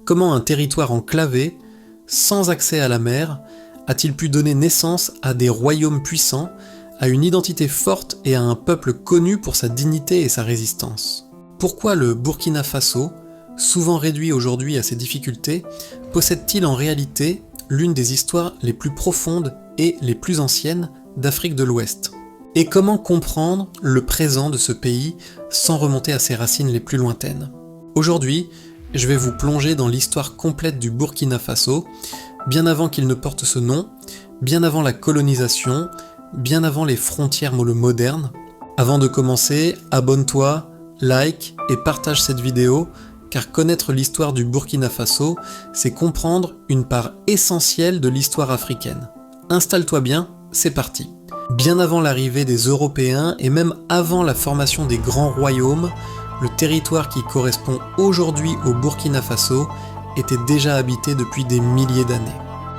Comment un territoire enclavé, sans accès à la mer, a-t-il pu donner naissance à des royaumes puissants, à une identité forte et à un peuple connu pour sa dignité et sa résistance? Pourquoi le Burkina Faso, souvent réduit aujourd'hui à ses difficultés, possède-t-il en réalité l'une des histoires les plus profondes et les plus anciennes d'Afrique de l'Ouest? Et comment comprendre le présent de ce pays sans remonter à ses racines les plus lointaines? Aujourd'hui, je vais vous plonger dans l'histoire complète du Burkina Faso, bien avant qu'il ne porte ce nom, bien avant la colonisation, bien avant les frontières modernes. Avant de commencer, abonne-toi, like et partage cette vidéo, car connaître l'histoire du Burkina Faso, c'est comprendre une part essentielle de l'histoire africaine. Installe-toi bien, c'est parti. Bien avant l'arrivée des Européens et même avant la formation des grands royaumes, le territoire qui correspond aujourd'hui au Burkina Faso était déjà habité depuis des milliers d'années.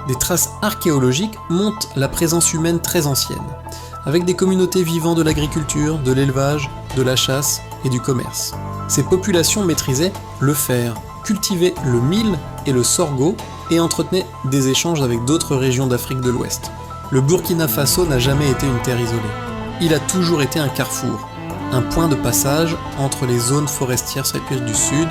Des traces archéologiques montrent la présence humaine très ancienne, avec des communautés vivant de l'agriculture, de l'élevage, de la chasse et du commerce. Ces populations maîtrisaient le fer, cultivaient le mil et le sorgho et entretenaient des échanges avec d'autres régions d'Afrique de l'Ouest. Le Burkina Faso n'a jamais été une terre isolée. Il a toujours été un carrefour, un point de passage entre les zones forestières sahéliennes du sud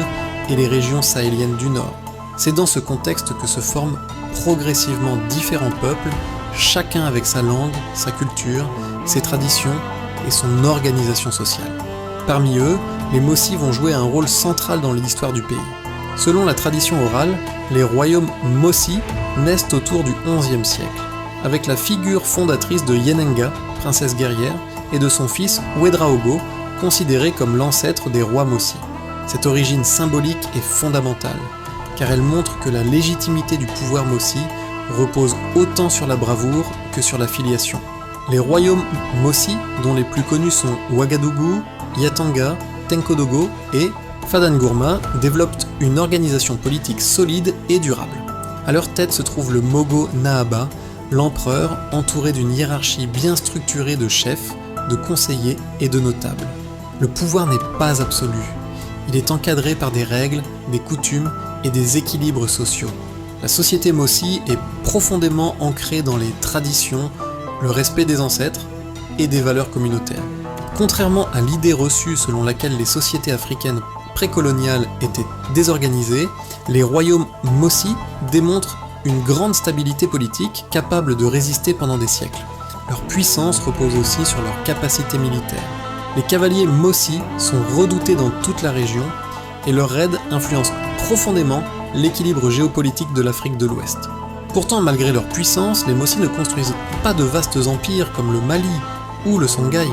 et les régions sahéliennes du nord. C'est dans ce contexte que se forment progressivement différents peuples, chacun avec sa langue, sa culture, ses traditions et son organisation sociale. Parmi eux, les Mossi vont jouer un rôle central dans l'histoire du pays. Selon la tradition orale, les royaumes Mossi naissent autour du XIe siècle, avec la figure fondatrice de Yenenga, princesse guerrière, et de son fils Ouedraogo, considéré comme l'ancêtre des rois Mossi. Cette origine symbolique est fondamentale, car elle montre que la légitimité du pouvoir Mossi repose autant sur la bravoure que sur la filiation. Les royaumes Mossi, dont les plus connus sont Ouagadougou, Yatanga, Tenkodogo et Fadangourma, développent une organisation politique solide et durable. À leur tête se trouve le Mogo Nahaba, l'empereur entouré d'une hiérarchie bien structurée de chefs, de conseillers et de notables. Le pouvoir n'est pas absolu. Il est encadré par des règles, des coutumes et des équilibres sociaux. La société Mossi est profondément ancrée dans les traditions, le respect des ancêtres et des valeurs communautaires. Contrairement à l'idée reçue selon laquelle les sociétés africaines précoloniales étaient désorganisées, les royaumes Mossi démontrent une grande stabilité politique capable de résister pendant des siècles. Leur puissance repose aussi sur leur capacité militaire. Les cavaliers Mossi sont redoutés dans toute la région et leur raid influence profondément l'équilibre géopolitique de l'Afrique de l'Ouest. Pourtant, malgré leur puissance, les Mossi ne construisent pas de vastes empires comme le Mali ou le Songhai.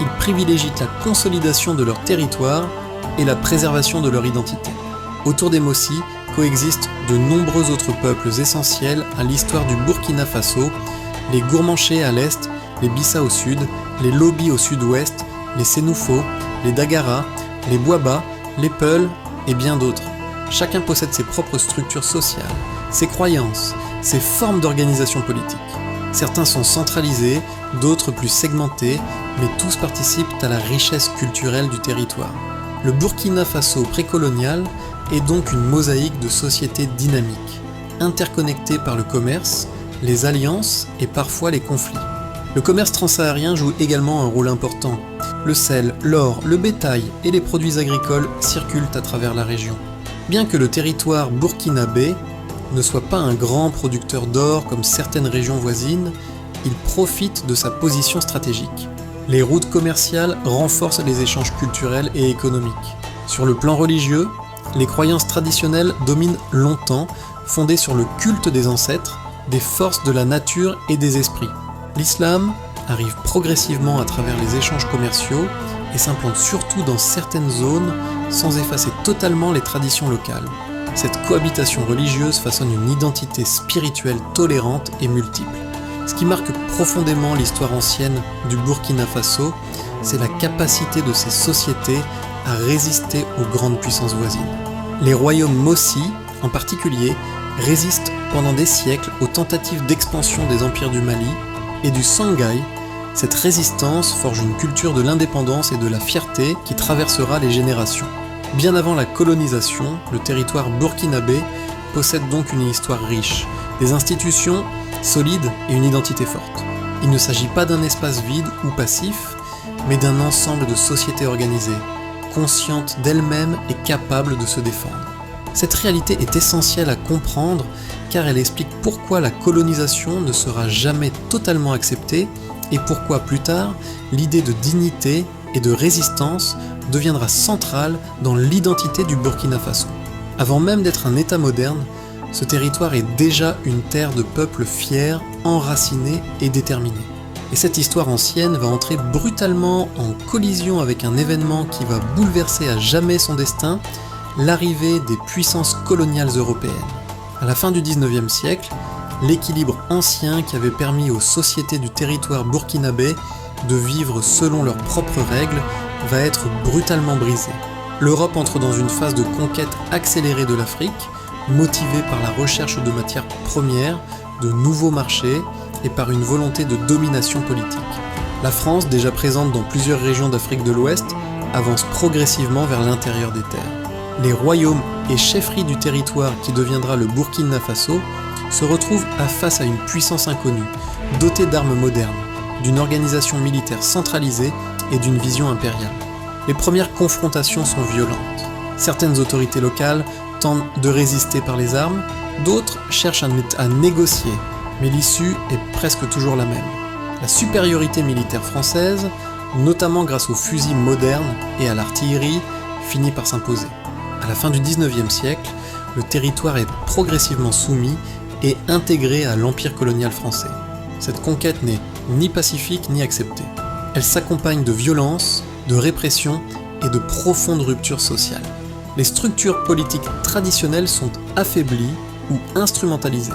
Ils privilégient la consolidation de leur territoire et la préservation de leur identité. Autour des Mossi coexistent de nombreux autres peuples essentiels à l'histoire du Burkina Faso, les Gourmanchés à l'est, les Bissa au sud, les Lobi au sud-ouest, les Sénoufo, les Dagara, les Bouaba, les Peuls et bien d'autres. Chacun possède ses propres structures sociales, ses croyances, ses formes d'organisation politique. Certains sont centralisés, d'autres plus segmentés, mais tous participent à la richesse culturelle du territoire. Le Burkina Faso précolonial est donc une mosaïque de sociétés dynamiques, interconnectées par le commerce, les alliances et parfois les conflits. Le commerce transsaharien joue également un rôle important. Le sel, l'or, le bétail et les produits agricoles circulent à travers la région. Bien que le territoire burkinabé ne soit pas un grand producteur d'or comme certaines régions voisines, il profite de sa position stratégique. Les routes commerciales renforcent les échanges culturels et économiques. Sur le plan religieux, les croyances traditionnelles dominent longtemps, fondées sur le culte des ancêtres, des forces de la nature et des esprits. L'islam arrive progressivement à travers les échanges commerciaux et s'implante surtout dans certaines zones sans effacer totalement les traditions locales. Cette cohabitation religieuse façonne une identité spirituelle tolérante et multiple. Ce qui marque profondément l'histoire ancienne du Burkina Faso, c'est la capacité de ces sociétés à résister aux grandes puissances voisines. Les royaumes Mossi, en particulier, résistent pendant des siècles aux tentatives d'expansion des empires du Mali et du Songhai. Cette résistance forge une culture de l'indépendance et de la fierté qui traversera les générations. Bien avant la colonisation, le territoire burkinabé possède donc une histoire riche, des institutions solides et une identité forte. Il ne s'agit pas d'un espace vide ou passif, mais d'un ensemble de sociétés organisées, conscientes d'elles-mêmes et capables de se défendre. Cette réalité est essentielle à comprendre car elle explique pourquoi la colonisation ne sera jamais totalement acceptée et pourquoi plus tard, l'idée de dignité et de résistance deviendra centrale dans l'identité du Burkina Faso. Avant même d'être un État moderne, ce territoire est déjà une terre de peuples fiers, enracinés et déterminés. Et cette histoire ancienne va entrer brutalement en collision avec un événement qui va bouleverser à jamais son destin, l'arrivée des puissances coloniales européennes. À la fin du XIXe siècle, l'équilibre ancien qui avait permis aux sociétés du territoire burkinabé de vivre selon leurs propres règles va être brutalement brisé. L'Europe entre dans une phase de conquête accélérée de l'Afrique, motivée par la recherche de matières premières, de nouveaux marchés et par une volonté de domination politique. La France, déjà présente dans plusieurs régions d'Afrique de l'Ouest, avance progressivement vers l'intérieur des terres. Les royaumes et chefferies du territoire qui deviendra le Burkina Faso se retrouvent face à une puissance inconnue, dotée d'armes modernes, d'une organisation militaire centralisée et d'une vision impériale. Les premières confrontations sont violentes. Certaines autorités locales tentent de résister par les armes, d'autres cherchent à négocier, mais l'issue est presque toujours la même. La supériorité militaire française, notamment grâce aux fusils modernes et à l'artillerie, finit par s'imposer. À la fin du XIXe siècle, le territoire est progressivement soumis et intégré à l'empire colonial français. Cette conquête n'est ni pacifique ni acceptée. Elle s'accompagne de violence, de répression et de profondes ruptures sociales. Les structures politiques traditionnelles sont affaiblies ou instrumentalisées.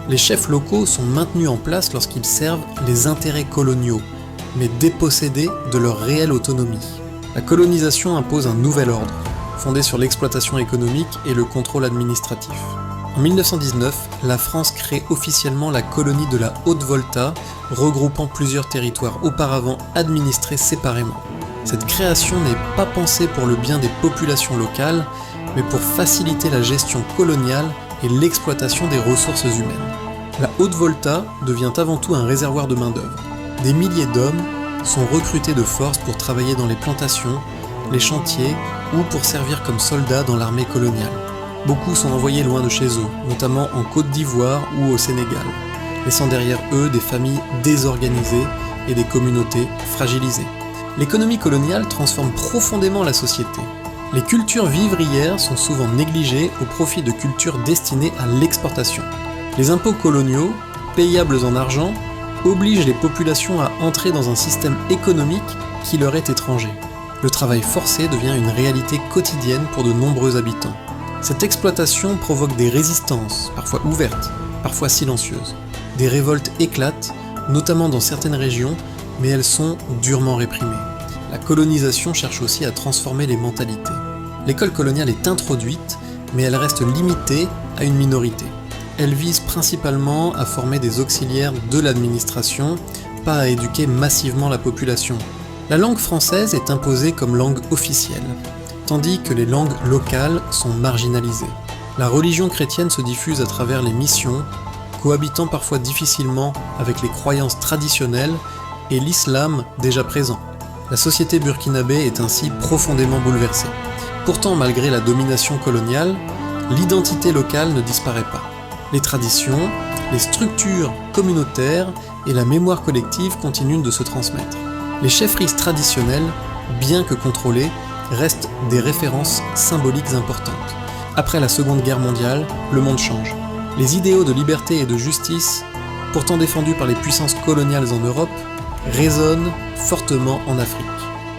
Les chefs locaux sont maintenus en place lorsqu'ils servent les intérêts coloniaux, mais dépossédés de leur réelle autonomie. La colonisation impose un nouvel ordre, fondé sur l'exploitation économique et le contrôle administratif. En 1919, la France crée officiellement la colonie de la Haute-Volta, regroupant plusieurs territoires auparavant administrés séparément. Cette création n'est pas pensée pour le bien des populations locales, mais pour faciliter la gestion coloniale et l'exploitation des ressources humaines. La Haute-Volta devient avant tout un réservoir de main-d'œuvre. Des milliers d'hommes sont recrutés de force pour travailler dans les plantations, les chantiers ou pour servir comme soldats dans l'armée coloniale. Beaucoup sont envoyés loin de chez eux, notamment en Côte d'Ivoire ou au Sénégal, laissant derrière eux des familles désorganisées et des communautés fragilisées. L'économie coloniale transforme profondément la société. Les cultures vivrières sont souvent négligées au profit de cultures destinées à l'exportation. Les impôts coloniaux, payables en argent, obligent les populations à entrer dans un système économique qui leur est étranger. Le travail forcé devient une réalité quotidienne pour de nombreux habitants. Cette exploitation provoque des résistances, parfois ouvertes, parfois silencieuses. Des révoltes éclatent, notamment dans certaines régions, mais elles sont durement réprimées. La colonisation cherche aussi à transformer les mentalités. L'école coloniale est introduite, mais elle reste limitée à une minorité. Elle vise principalement à former des auxiliaires de l'administration, pas à éduquer massivement la population. La langue française est imposée comme langue officielle, tandis que les langues locales sont marginalisées. La religion chrétienne se diffuse à travers les missions, cohabitant parfois difficilement avec les croyances traditionnelles et l'islam déjà présent. La société burkinabé est ainsi profondément bouleversée. Pourtant, malgré la domination coloniale, l'identité locale ne disparaît pas. Les traditions, les structures communautaires et la mémoire collective continuent de se transmettre. Les chefferies traditionnelles, bien que contrôlées, restent des références symboliques importantes. Après la Seconde Guerre mondiale, le monde change. Les idéaux de liberté et de justice, pourtant défendus par les puissances coloniales en Europe, résonnent fortement en Afrique.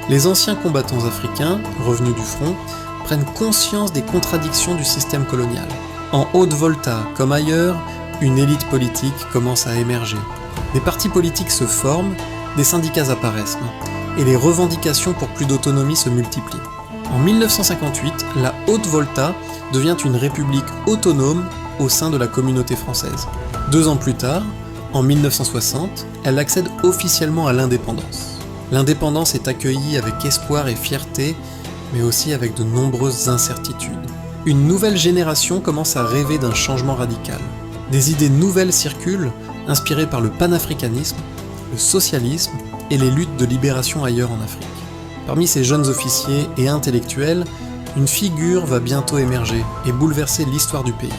Les anciens combattants africains, revenus du front, prennent conscience des contradictions du système colonial. En Haute-Volta, comme ailleurs, une élite politique commence à émerger. Des partis politiques se forment, des syndicats apparaissent, et les revendications pour plus d'autonomie se multiplient. En 1958, la Haute-Volta devient une république autonome au sein de la communauté française. 2 ans plus tard, en 1960, elle accède officiellement à l'indépendance. L'indépendance est accueillie avec espoir et fierté, mais aussi avec de nombreuses incertitudes. Une nouvelle génération commence à rêver d'un changement radical. Des idées nouvelles circulent, inspirées par le panafricanisme, le socialisme et les luttes de libération ailleurs en Afrique. Parmi ces jeunes officiers et intellectuels, une figure va bientôt émerger et bouleverser l'histoire du pays.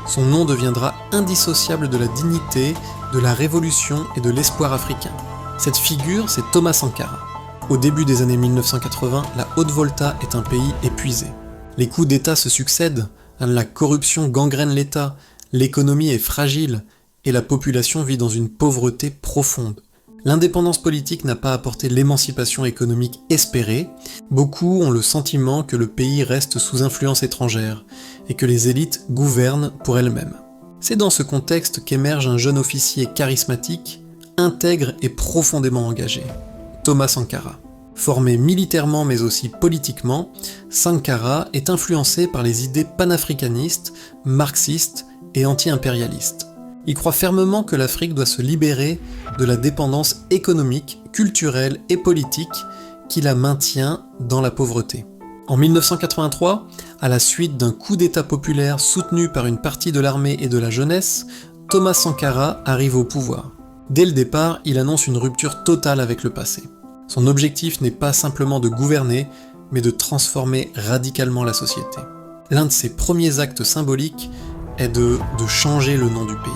Son nom deviendra indissociable de la dignité, de la révolution et de l'espoir africain. Cette figure, c'est Thomas Sankara. Au début des années 1980, la Haute-Volta est un pays épuisé. Les coups d'État se succèdent, la corruption gangrène l'État, l'économie est fragile et la population vit dans une pauvreté profonde. L'indépendance politique n'a pas apporté l'émancipation économique espérée. Beaucoup ont le sentiment que le pays reste sous influence étrangère et que les élites gouvernent pour elles-mêmes. C'est dans ce contexte qu'émerge un jeune officier charismatique, intègre et profondément engagé, Thomas Sankara. Formé militairement mais aussi politiquement, Sankara est influencé par les idées panafricanistes, marxistes et anti-impérialistes. Il croit fermement que l'Afrique doit se libérer de la dépendance économique, culturelle et politique qui la maintient dans la pauvreté. En 1983, à la suite d'un coup d'État populaire soutenu par une partie de l'armée et de la jeunesse, Thomas Sankara arrive au pouvoir. Dès le départ, il annonce une rupture totale avec le passé. Son objectif n'est pas simplement de gouverner, mais de transformer radicalement la société. L'un de ses premiers actes symboliques est de changer le nom du pays.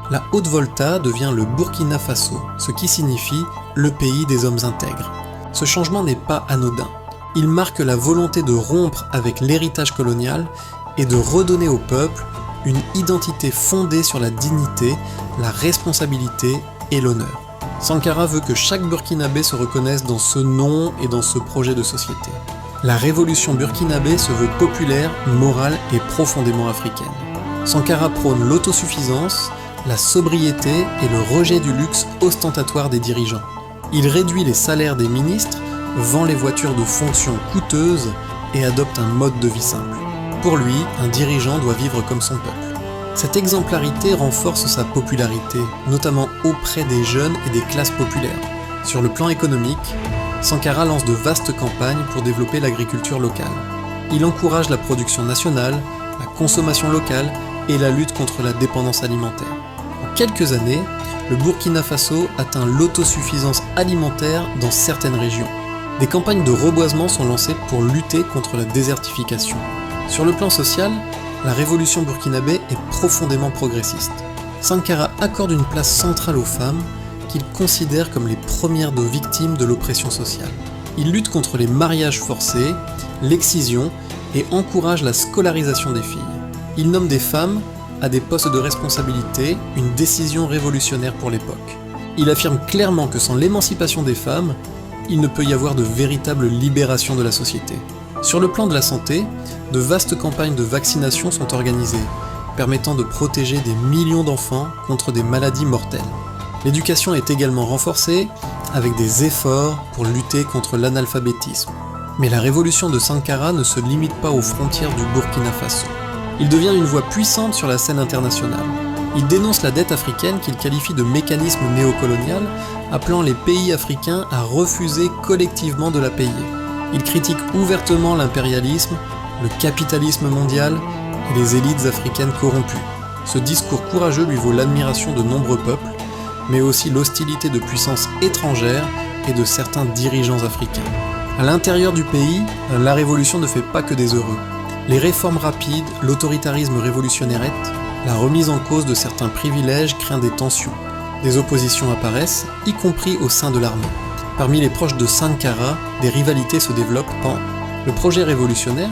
La Haute-Volta devient le Burkina Faso, ce qui signifie le pays des hommes intègres. Ce changement n'est pas anodin. Il marque la volonté de rompre avec l'héritage colonial et de redonner au peuple une identité fondée sur la dignité, la responsabilité et l'honneur. Sankara veut que chaque Burkinabé se reconnaisse dans ce nom et dans ce projet de société. La révolution burkinabé se veut populaire, morale et profondément africaine. Sankara prône l'autosuffisance, la sobriété et le rejet du luxe ostentatoire des dirigeants. Il réduit les salaires des ministres, vend les voitures de fonction coûteuses et adopte un mode de vie simple. Pour lui, un dirigeant doit vivre comme son peuple. Cette exemplarité renforce sa popularité, notamment auprès des jeunes et des classes populaires. Sur le plan économique, Sankara lance de vastes campagnes pour développer l'agriculture locale. Il encourage la production nationale, la consommation locale et la lutte contre la dépendance alimentaire. En quelques années, le Burkina Faso atteint l'autosuffisance alimentaire dans certaines régions. Des campagnes de reboisement sont lancées pour lutter contre la désertification. Sur le plan social, la révolution burkinabé est profondément progressiste. Sankara accorde une place centrale aux femmes qu'il considère comme les premières de victimes de l'oppression sociale. Il lutte contre les mariages forcés, l'excision et encourage la scolarisation des filles. Il nomme des femmes à des postes de responsabilité, une décision révolutionnaire pour l'époque. Il affirme clairement que sans l'émancipation des femmes, il ne peut y avoir de véritable libération de la société. Sur le plan de la santé, de vastes campagnes de vaccination sont organisées, permettant de protéger des millions d'enfants contre des maladies mortelles. L'éducation est également renforcée avec des efforts pour lutter contre l'analphabétisme. Mais la révolution de Sankara ne se limite pas aux frontières du Burkina Faso. Il devient une voix puissante sur la scène internationale. Il dénonce la dette africaine qu'il qualifie de mécanisme néocolonial, appelant les pays africains à refuser collectivement de la payer. Il critique ouvertement l'impérialisme, le capitalisme mondial et les élites africaines corrompues. Ce discours courageux lui vaut l'admiration de nombreux peuples, mais aussi l'hostilité de puissances étrangères et de certains dirigeants africains. À l'intérieur du pays, la révolution ne fait pas que des heureux. Les réformes rapides, l'autoritarisme révolutionnaire, la remise en cause de certains privilèges créent des tensions. Des oppositions apparaissent, y compris au sein de l'armée. Parmi les proches de Sankara, des rivalités se développent tant le projet révolutionnaire,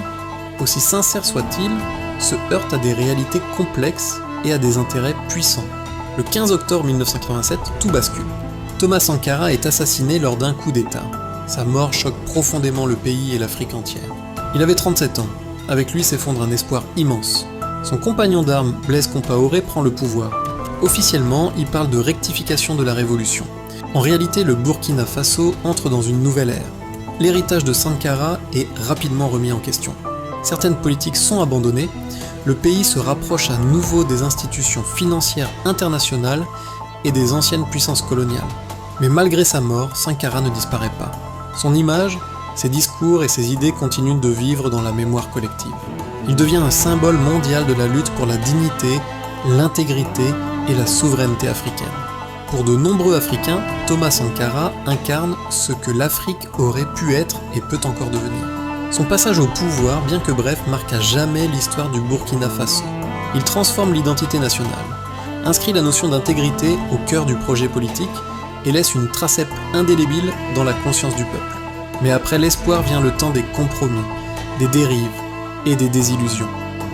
aussi sincère soit-il, se heurte à des réalités complexes et à des intérêts puissants. Le 15 octobre 1987, tout bascule. Thomas Sankara est assassiné lors d'un coup d'État. Sa mort choque profondément le pays et l'Afrique entière. Il avait 37 ans. Avec lui s'effondre un espoir immense. Son compagnon d'armes, Blaise Compaoré, prend le pouvoir. Officiellement, il parle de rectification de la révolution. En réalité, le Burkina Faso entre dans une nouvelle ère. L'héritage de Sankara est rapidement remis en question. Certaines politiques sont abandonnées, le pays se rapproche à nouveau des institutions financières internationales et des anciennes puissances coloniales. Mais malgré sa mort, Sankara ne disparaît pas. Son image, ses discours et ses idées continuent de vivre dans la mémoire collective. Il devient un symbole mondial de la lutte pour la dignité, l'intégrité et la souveraineté africaine. Pour de nombreux Africains, Thomas Sankara incarne ce que l'Afrique aurait pu être et peut encore devenir. Son passage au pouvoir, bien que bref, marque à jamais l'histoire du Burkina Faso. Il transforme l'identité nationale, inscrit la notion d'intégrité au cœur du projet politique et laisse une trace indélébile dans la conscience du peuple. Mais après l'espoir vient le temps des compromis, des dérives et des désillusions.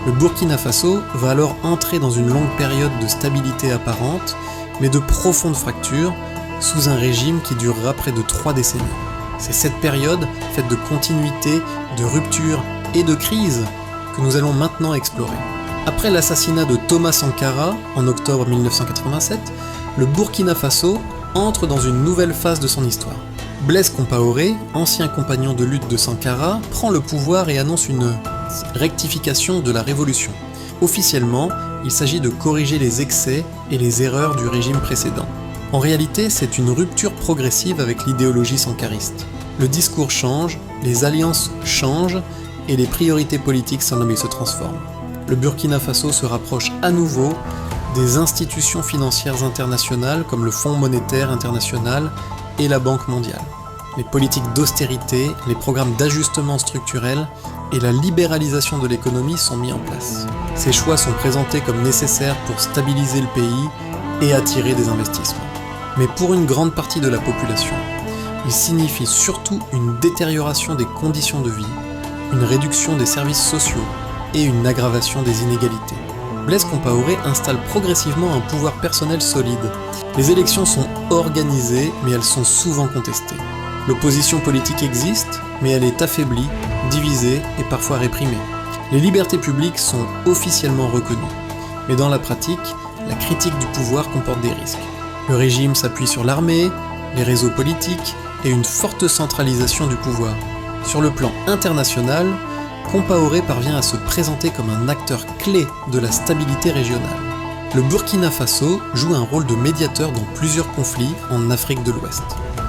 Le Burkina Faso va alors entrer dans une longue période de stabilité apparente, mais de profondes fractures, sous un régime qui durera près de 3 décennies. C'est cette période, faite de continuité, de rupture et de crise, que nous allons maintenant explorer. Après l'assassinat de Thomas Sankara, en octobre 1987, le Burkina Faso entre dans une nouvelle phase de son histoire. Blaise Compaoré, ancien compagnon de lutte de Sankara, prend le pouvoir et annonce une rectification de la révolution. Officiellement, il s'agit de corriger les excès et les erreurs du régime précédent. En réalité, c'est une rupture progressive avec l'idéologie sankariste. Le discours change, les alliances changent et les priorités politiques se transforment. Le Burkina Faso se rapproche à nouveau des institutions financières internationales comme le Fonds monétaire international et la Banque mondiale. Les politiques d'austérité, les programmes d'ajustement structurel et la libéralisation de l'économie sont mis en place. Ces choix sont présentés comme nécessaires pour stabiliser le pays et attirer des investissements. Mais pour une grande partie de la population, ils signifient surtout une détérioration des conditions de vie, une réduction des services sociaux et une aggravation des inégalités. Blaise Compaoré installe progressivement un pouvoir personnel solide. Les élections sont organisées, mais elles sont souvent contestées. L'opposition politique existe, mais elle est affaiblie, divisée et parfois réprimée. Les libertés publiques sont officiellement reconnues, mais dans la pratique, la critique du pouvoir comporte des risques. Le régime s'appuie sur l'armée, les réseaux politiques et une forte centralisation du pouvoir. Sur le plan international, Compaoré parvient à se présenter comme un acteur clé de la stabilité régionale. Le Burkina Faso joue un rôle de médiateur dans plusieurs conflits en Afrique de l'Ouest.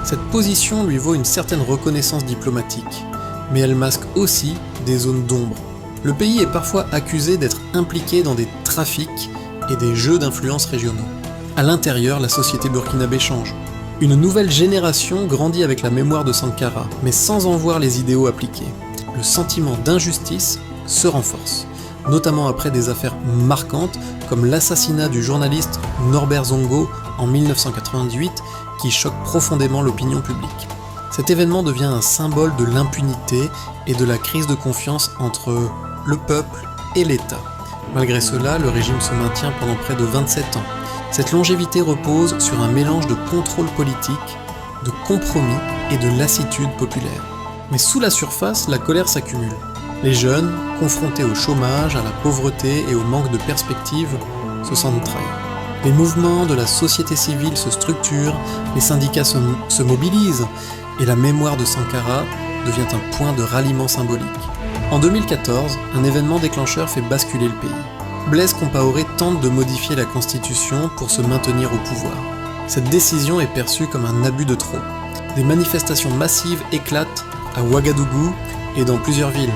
Cette position lui vaut une certaine reconnaissance diplomatique, mais elle masque aussi des zones d'ombre. Le pays est parfois accusé d'être impliqué dans des trafics et des jeux d'influence régionaux. À l'intérieur, la société burkinabé change. Une nouvelle génération grandit avec la mémoire de Sankara, mais sans en voir les idéaux appliqués. Le sentiment d'injustice se renforce, notamment après des affaires marquantes comme l'assassinat du journaliste Norbert Zongo en 1998 qui choque profondément l'opinion publique. Cet événement devient un symbole de l'impunité et de la crise de confiance entre le peuple et l'État. Malgré cela, le régime se maintient pendant près de 27 ans. Cette longévité repose sur un mélange de contrôle politique, de compromis et de lassitude populaire. Mais sous la surface, la colère s'accumule. Les jeunes, confrontés au chômage, à la pauvreté et au manque de perspective, se sentent trahis. Les mouvements de la société civile se structurent, les syndicats se mobilisent, et la mémoire de Sankara devient un point de ralliement symbolique. En 2014, un événement déclencheur fait basculer le pays. Blaise Compaoré tente de modifier la constitution pour se maintenir au pouvoir. Cette décision est perçue comme un abus de trop. Des manifestations massives éclatent à Ouagadougou et dans plusieurs villes.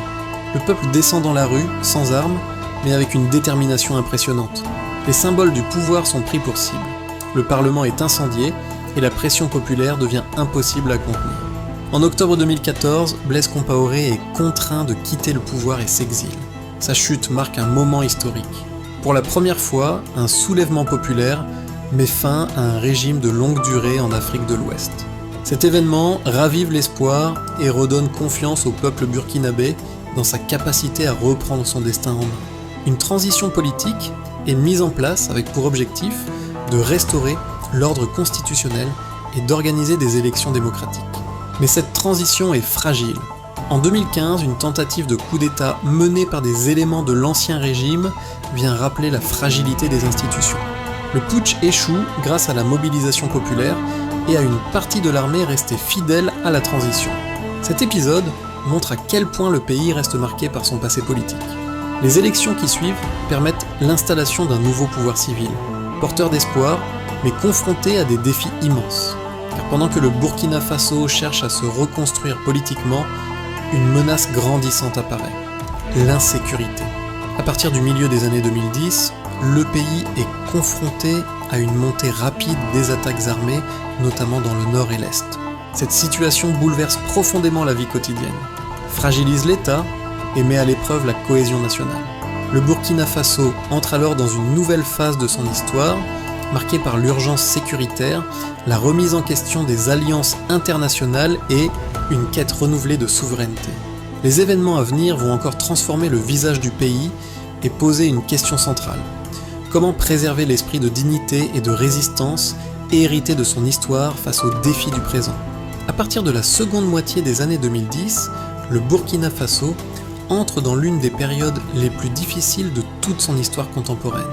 Le peuple descend dans la rue, sans armes, mais avec une détermination impressionnante. Les symboles du pouvoir sont pris pour cible. Le Parlement est incendié et la pression populaire devient impossible à contenir. En octobre 2014, Blaise Compaoré est contraint de quitter le pouvoir et s'exile. Sa chute marque un moment historique. Pour la première fois, un soulèvement populaire met fin à un régime de longue durée en Afrique de l'Ouest. Cet événement ravive l'espoir et redonne confiance au peuple burkinabé dans sa capacité à reprendre son destin en main. Une transition politique est mise en place avec pour objectif de restaurer l'ordre constitutionnel et d'organiser des élections démocratiques. Mais cette transition est fragile. En 2015, une tentative de coup d'État menée par des éléments de l'ancien régime vient rappeler la fragilité des institutions. Le putsch échoue grâce à la mobilisation populaire et à une partie de l'armée restée fidèle à la transition. Cet épisode montre à quel point le pays reste marqué par son passé politique. Les élections qui suivent permettent l'installation d'un nouveau pouvoir civil, porteur d'espoir, mais confronté à des défis immenses. Car pendant que le Burkina Faso cherche à se reconstruire politiquement, une menace grandissante apparaît, l'insécurité. À partir du milieu des années 2010, le pays est confronté à une montée rapide des attaques armées, notamment dans le nord et l'est. Cette situation bouleverse profondément la vie quotidienne, fragilise l'État et met à l'épreuve la cohésion nationale. Le Burkina Faso entre alors dans une nouvelle phase de son histoire, marquée par l'urgence sécuritaire, la remise en question des alliances internationales et une quête renouvelée de souveraineté. Les événements à venir vont encore transformer le visage du pays et poser une question centrale. Comment préserver l'esprit de dignité et de résistance hérité de son histoire face aux défis du présent? À partir de la seconde moitié des années 2010, le Burkina Faso entre dans l'une des périodes les plus difficiles de toute son histoire contemporaine.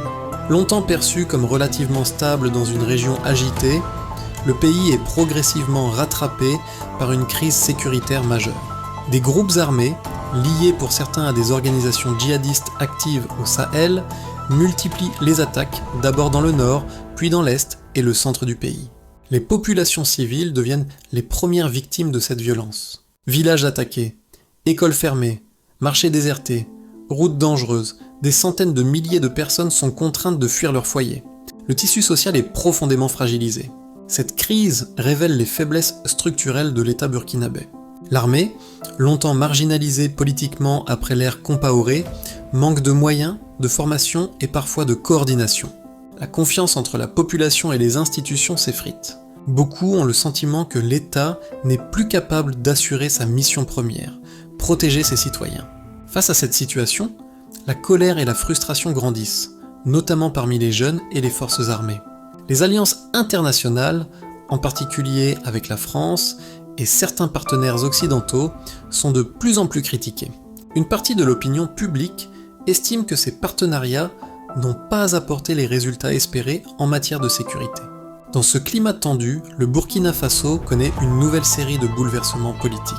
Longtemps perçu comme relativement stable dans une région agitée, le pays est progressivement rattrapé par une crise sécuritaire majeure. Des groupes armés, liés pour certains à des organisations djihadistes actives au Sahel, multiplient les attaques, d'abord dans le nord, puis dans l'est et le centre du pays. Les populations civiles deviennent les premières victimes de cette violence. Villages attaqués, écoles fermées, marchés désertés, routes dangereuses, des centaines de milliers de personnes sont contraintes de fuir leur foyer. Le tissu social est profondément fragilisé. Cette crise révèle les faiblesses structurelles de l'État burkinabé. L'armée, longtemps marginalisée politiquement après l'ère Compaoré, manque de moyens, de formation et parfois de coordination. La confiance entre la population et les institutions s'effrite. Beaucoup ont le sentiment que l'État n'est plus capable d'assurer sa mission première, protéger ses citoyens. Face à cette situation, la colère et la frustration grandissent, notamment parmi les jeunes et les forces armées. Les alliances internationales, en particulier avec la France et certains partenaires occidentaux, sont de plus en plus critiquées. Une partie de l'opinion publique estime que ces partenariats n'ont pas apporté les résultats espérés en matière de sécurité. Dans ce climat tendu, le Burkina Faso connaît une nouvelle série de bouleversements politiques.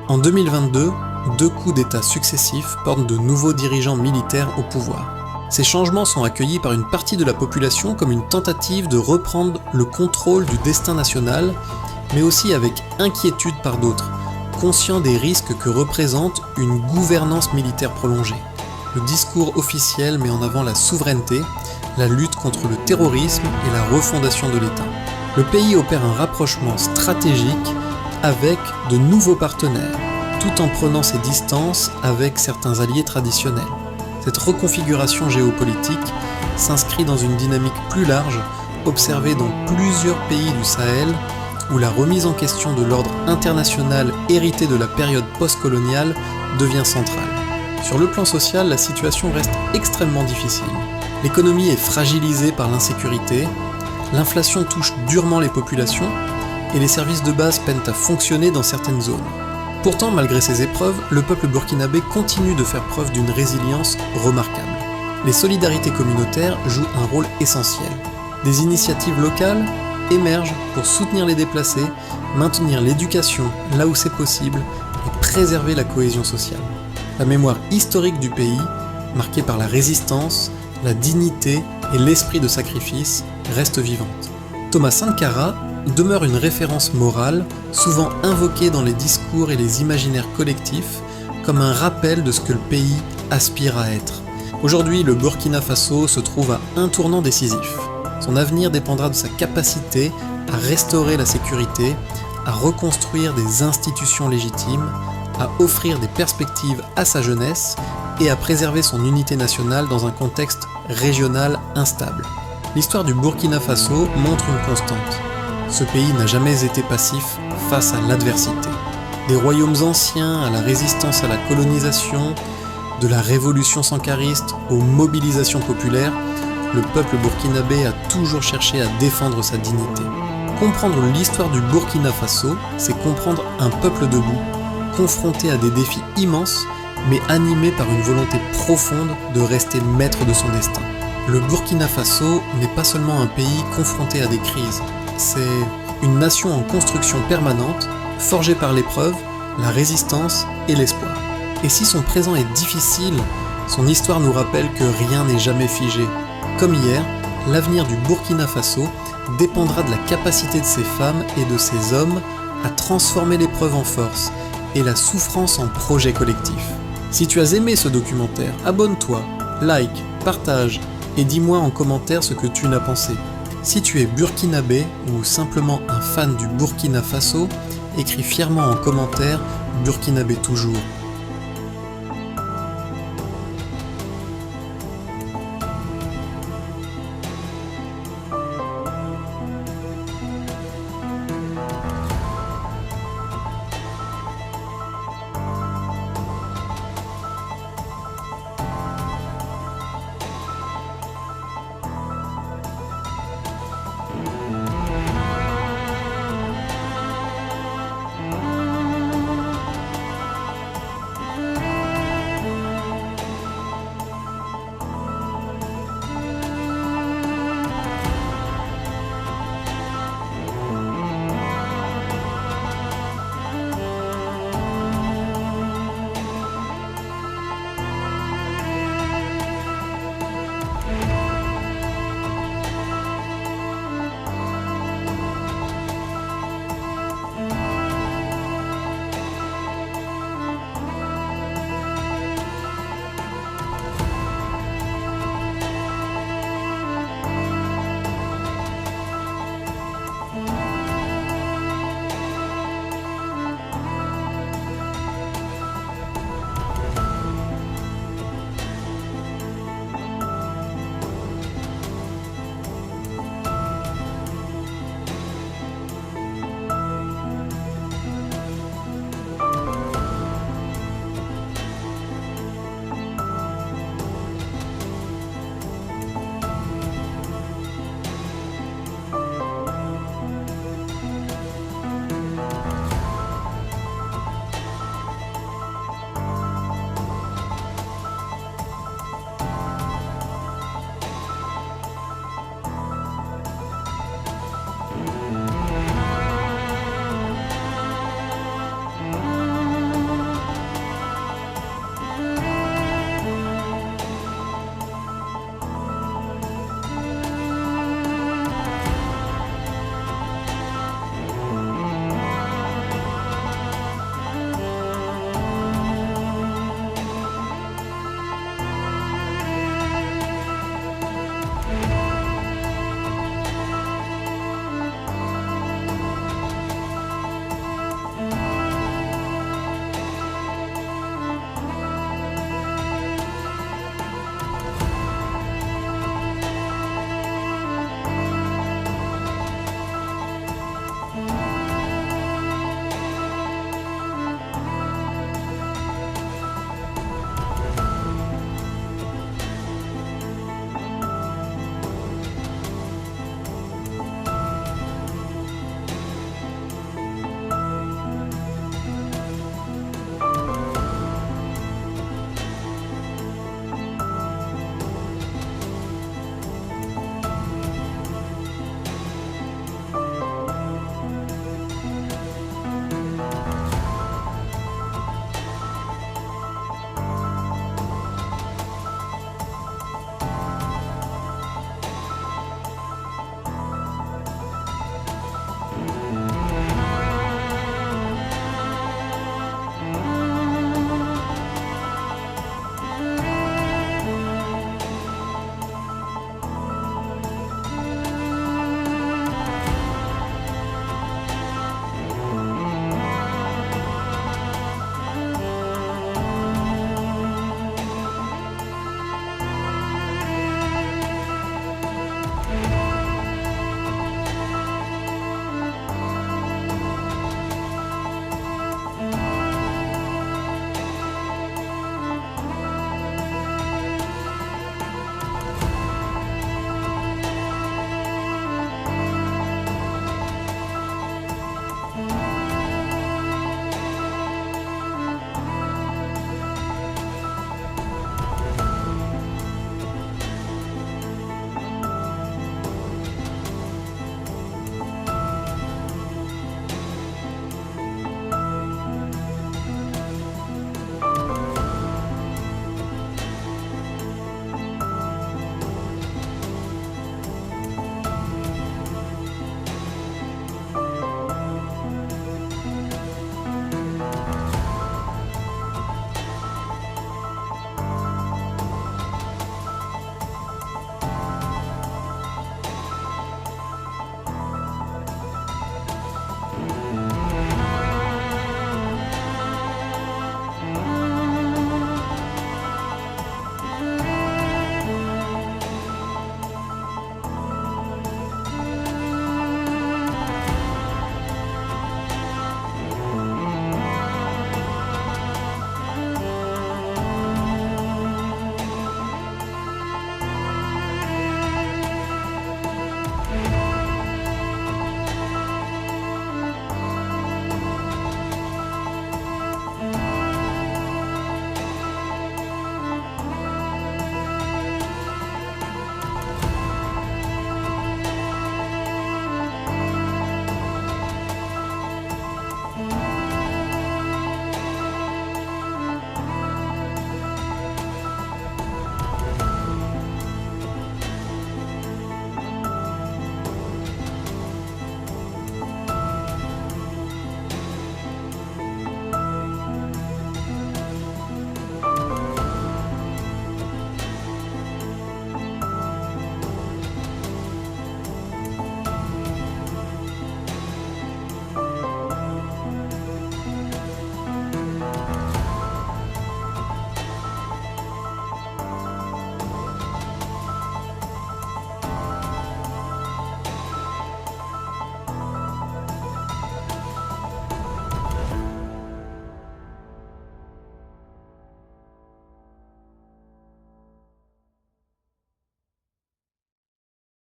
En 2022, 2 coups d'État successifs portent de nouveaux dirigeants militaires au pouvoir. Ces changements sont accueillis par une partie de la population comme une tentative de reprendre le contrôle du destin national, mais aussi avec inquiétude par d'autres, conscients des risques que représente une gouvernance militaire prolongée. Le discours officiel met en avant la souveraineté, la lutte contre le terrorisme et la refondation de l'État. Le pays opère un rapprochement stratégique avec de nouveaux partenaires, tout en prenant ses distances avec certains alliés traditionnels. Cette reconfiguration géopolitique s'inscrit dans une dynamique plus large, observée dans plusieurs pays du Sahel, où la remise en question de l'ordre international hérité de la période postcoloniale devient centrale. Sur le plan social, la situation reste extrêmement difficile. L'économie est fragilisée par l'insécurité, l'inflation touche durement les populations, et les services de base peinent à fonctionner dans certaines zones. Pourtant, malgré ces épreuves, le peuple burkinabé continue de faire preuve d'une résilience remarquable. Les solidarités communautaires jouent un rôle essentiel. Des initiatives locales émergent pour soutenir les déplacés, maintenir l'éducation là où c'est possible et préserver la cohésion sociale. La mémoire historique du pays, marquée par la résistance, la dignité et l'esprit de sacrifice, reste vivante. Thomas Sankara demeure une référence morale, souvent invoquée dans les discours et les imaginaires collectifs, comme un rappel de ce que le pays aspire à être. Aujourd'hui, le Burkina Faso se trouve à un tournant décisif. Son avenir dépendra de sa capacité à restaurer la sécurité, à reconstruire des institutions légitimes, à offrir des perspectives à sa jeunesse et à préserver son unité nationale dans un contexte régional instable. L'histoire du Burkina Faso montre une constante. Ce pays n'a jamais été passif face à l'adversité. Des royaumes anciens à la résistance à la colonisation, de la révolution sankariste aux mobilisations populaires, le peuple burkinabé a toujours cherché à défendre sa dignité. Comprendre l'histoire du Burkina Faso, c'est comprendre un peuple debout, confronté à des défis immenses, mais animé par une volonté profonde de rester maître de son destin. Le Burkina Faso n'est pas seulement un pays confronté à des crises, c'est une nation en construction permanente, forgée par l'épreuve, la résistance et l'espoir. Et si son présent est difficile, son histoire nous rappelle que rien n'est jamais figé. Comme hier, l'avenir du Burkina Faso dépendra de la capacité de ses femmes et de ses hommes à transformer l'épreuve en force et la souffrance en projet collectif. Si tu as aimé ce documentaire, abonne-toi, like, partage et dis-moi en commentaire ce que tu en as pensé. Si tu es burkinabé ou simplement un fan du Burkina Faso, écris fièrement en commentaire Burkinabé toujours.